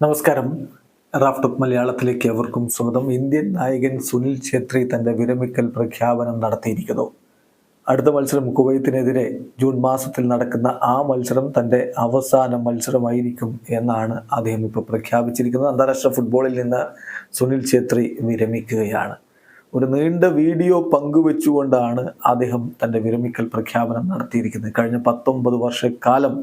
നമസ്കാരം. റാഫ്റ്റോക്ക് മലയാളത്തിലേക്ക് എവർക്കും സ്വാഗതം. ഇന്ത്യൻ നായകൻ സുനിൽ ഛേത്രി തന്റെ വിരമിക്കൽ പ്രഖ്യാപനം നടത്തിയിരിക്കുന്നു. അടുത്ത മത്സരം കുവൈത്തിനെതിരെ ജൂൺ മാസത്തിൽ നടക്കുന്ന ആ മത്സരം തന്റെ അവസാന മത്സരമായിരിക്കും എന്നാണ് അദ്ദേഹം ഇപ്പോൾ പ്രഖ്യാപിച്ചിരിക്കുന്നത്. അന്താരാഷ്ട്ര ഫുട്ബോളിൽ നിന്ന് സുനിൽ ഛേത്രി വിരമിക്കുകയാണ്. ഒരു നീണ്ട വീഡിയോ പങ്കുവെച്ചുകൊണ്ടാണ് അദ്ദേഹം തന്റെ വിരമിക്കൽ പ്രഖ്യാപനം നടത്തിയിരിക്കുന്നത്. കഴിഞ്ഞ 19 വർഷക്കാലം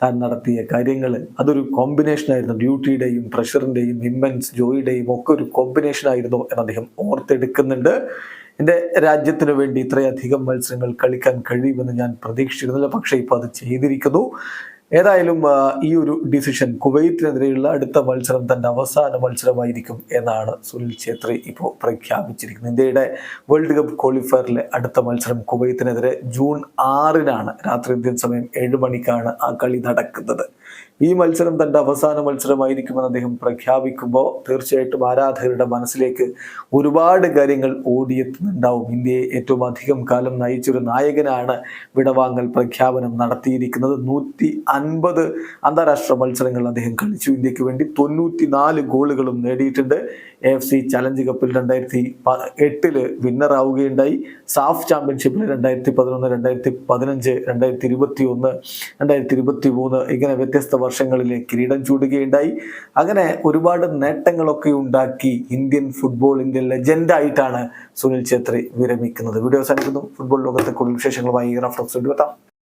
താൻ നടത്തിയ കാര്യങ്ങൾ അതൊരു കോമ്പിനേഷനായിരുന്നു. ഡ്യൂട്ടിയുടെയും പ്രഷറിൻ്റെയും ഇമ്മൻസ് ജോയിയുടെയും ഒക്കെ ഒരു കോമ്പിനേഷനായിരുന്നു എന്ന് അദ്ദേഹം ഓർത്തെടുക്കുന്നുണ്ട്. എൻ്റെ രാജ്യത്തിന് വേണ്ടി ഇത്രയധികം മത്സരങ്ങൾ കളിക്കാൻ കഴിയുമെന്ന് ഞാൻ പ്രതീക്ഷിച്ചിരുന്നില്ല, പക്ഷേ ഇപ്പോൾ അത് ചെയ്തിരിക്കുന്നു. ഏതായാലും ഈ ഒരു ഡിസിഷൻ, കുവൈത്തിനെതിരെയുള്ള അടുത്ത മത്സരം തൻ്റെ അവസാന മത്സരമായിരിക്കും എന്നാണ് സുനിൽ ഛേത്രി ഇപ്പോൾ പ്രഖ്യാപിച്ചിരിക്കുന്നത്. ഇന്ത്യയുടെ വേൾഡ് കപ്പ് ക്വാളിഫയറിലെ അടുത്ത മത്സരം കുവൈത്തിനെതിരെ ജൂൺ 6-നാണ്. രാത്രി ഇന്ത്യൻ സമയം 7 മണിക്കാണ് ആ കളി നടക്കുന്നത്. ഈ മത്സരം തൻ്റെ അവസാന മത്സരമായിരിക്കുമെന്ന് അദ്ദേഹം പ്രഖ്യാപിക്കുമ്പോൾ തീർച്ചയായിട്ടും ആരാധകരുടെ മനസ്സിലേക്ക് ഒരുപാട് കാര്യങ്ങൾ ഓടിയെത്തുന്നുണ്ടാവും. ഇന്ത്യയെ ഏറ്റവും അധികം കാലം നയിച്ചൊരു നായകനാണ് വിടവാങ്ങൽ പ്രഖ്യാപനം നടത്തിയിരിക്കുന്നത്. 150 അന്താരാഷ്ട്ര മത്സരങ്ങൾ അദ്ദേഹം കളിച്ചു. ഇന്ത്യക്ക് വേണ്ടി 94 ഗോളുകളും നേടിയിട്ടുണ്ട്. AFC ചലഞ്ച് കപ്പിൽ 2008 വിന്നറാവുകയുണ്ടായി. സാഫ് ചാമ്പ്യൻഷിപ്പിൽ 2011, 2015, 2021, 2023 ഇങ്ങനെ വ്യത്യസ്ത വർഷങ്ങളിലെ കിരീടം ചൂടുകയുണ്ടായി. അങ്ങനെ ഒരുപാട് നേട്ടങ്ങളൊക്കെ ഉണ്ടാക്കി ഇന്ത്യൻ ഫുട്ബോളിന്റെ ലെജൻഡായിട്ടാണ് സുനിൽ ഛേത്രി വിരമിക്കുന്നത്. വീഡിയോ അവസാനിക്കുന്നു. ഫുട്ബോൾ ലോകത്തെ കൂടുതൽ വിശേഷങ്ങളുമായി റാഫ്റ്റോക്സ് എത്താം.